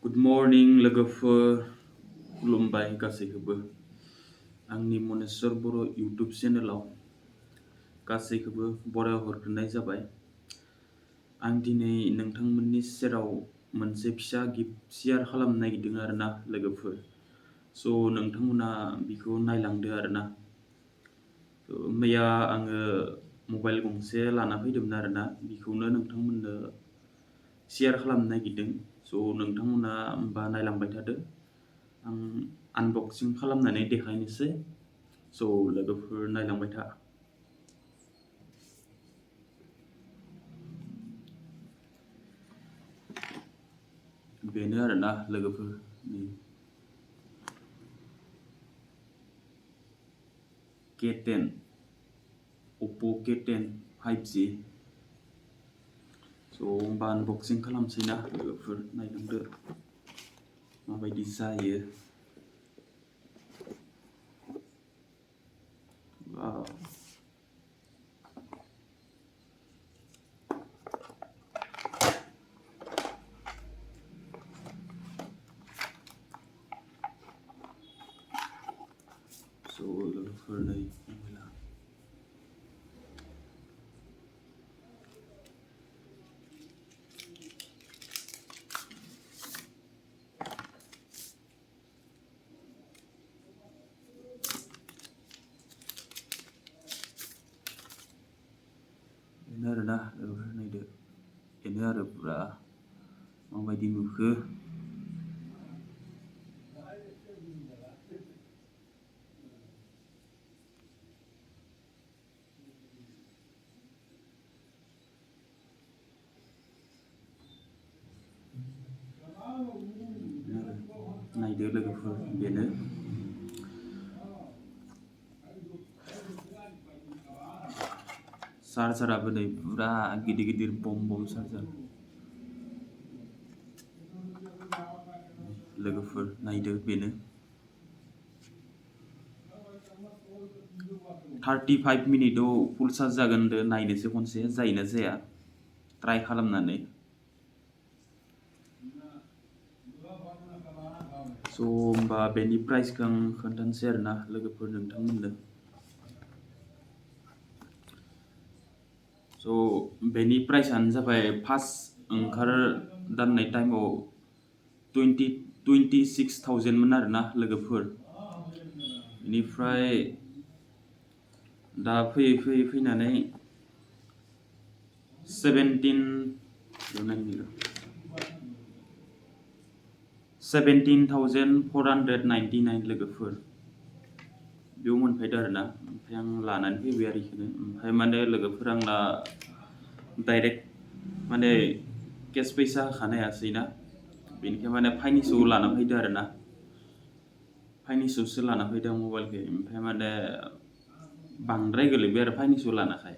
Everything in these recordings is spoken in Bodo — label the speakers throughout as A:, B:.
A: Good morning लोगोफोर खुलुमबाय गासैखौबो आंनि मनेस्वर बर' YouTube चेनेलाव गासैखौबो बराय हरग्रोनाय जाबाय। आं दिनै नोंथांमोननि सेराव मोनसे फिसा गिफ्ट शेयार खालामनो नागिरदों आरोना लोगोफोर। स' नोंथांमोना बिखौ नायलांदो आरोना। मैया आङो मबाइल गंसे लाना फैदोंमोन आरोना बिखौनो नोंथांमोननो शेयार खालामनो नागिरदों। स' नोंथांमोना होमबा नायलांबाय थादो आं आनबक्सिं खालामनानै देखायनोसै। स' लोगोफोर नायलांबाय था। बेनो आरोना लोगोफोर K10 Oppo K10 5G। स' होमबा आनबक्सिं खालामसै ना लोगोफोर नायलांदो माबायदि जायो। स' लोगोफोर नै मबाइला बेनो आरोना लोगोफोर नायदो बेनो आरो पुरा माबायदि नुखो। नायदो लोगोफोर बेनो चार्जाराबो नै पुरा गिदिर गिदिर बम चार्जार। लोगोफोर नायदो बेनो 35 मिनिटआव फुल चार्ज जागोन होनदो नायनोसै खनसे जायोना जाया ट्राइ खालामनानै। स' होमबा बेनि प्राइसखौ आं खोन्थानोसै आरोना लोगोफोर नोंथांमोननो। स' बेनि प्राइसआनो जाबाय फार्स्ट ओंखार दाननाय टाइमाव 26,000 मोन आरोना लोगोफोर। बेनिफ्राय दा फैयै फैनानै 17,499 लोगोफोर बेयाव मोनफैदो आरोना। ओमफ्राय आं लानानै फैबाय आरो इखौनो ओमफ्राय माने लोगोफोर आंना डाइरेक्ट माने केस फैसा होखानो हायासैना बेनिखाय माने फाइनेन्सआव लाना फैदो आरोना फाइनेन्सआवसो लाना फैदों मबाइलखौ। ओमफ्राय माने बांद्राय गोलैबाय आरो फाइनेन्सआव लानाखाय।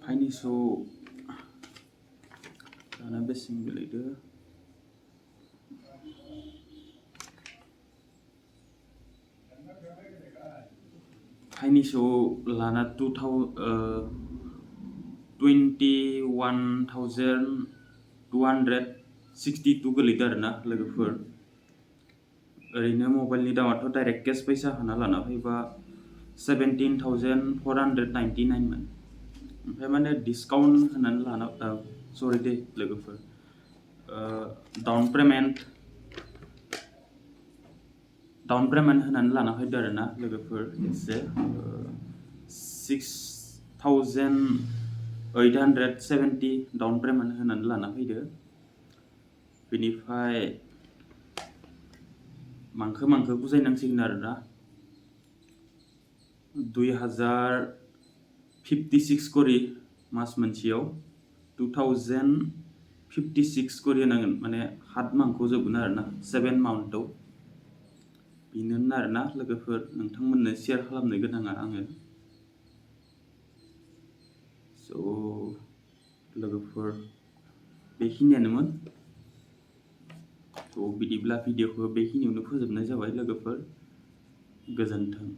A: फाइनेन्सआव लाना बेसेबां गोलैदो फाइनेन्सआव लाना 21,262 गोलैदो आरोना लोगोफोर। ओरैनो मबाइलनि दामाथ' डाइरेक्ट केस फैसा होना लाना फैबा 17,499 मोन। ओमफ्राय माने डिसकाउन्ट होनानै लाना सरि दे लोगोफोर डाउन पेमेन्ट होनानै लाना फैदो आरोना लोगोफोर एसे 6,870 डाउन पेमेन्ट होनानै लाना फैदो। बेनिफ्राय मांखो बुजायनांसिगोन आरोना 2056 करि मास मोनसेयाव 2056 करि होनांगोन माने 7 मांखोआव जोबगोन आरोना 7 मान्थआव। बेनो आरोना लोगोफोर नोंथांमोननो शेयार खालामनो गोनाङा आङो। स' लोगोफोर बेखिनियानोमोन। थ' बिदिब्ला भिडिअखौ बेखिनियावनो फोजोबनाय जाबाय लोगोफोर गोजोन्थों।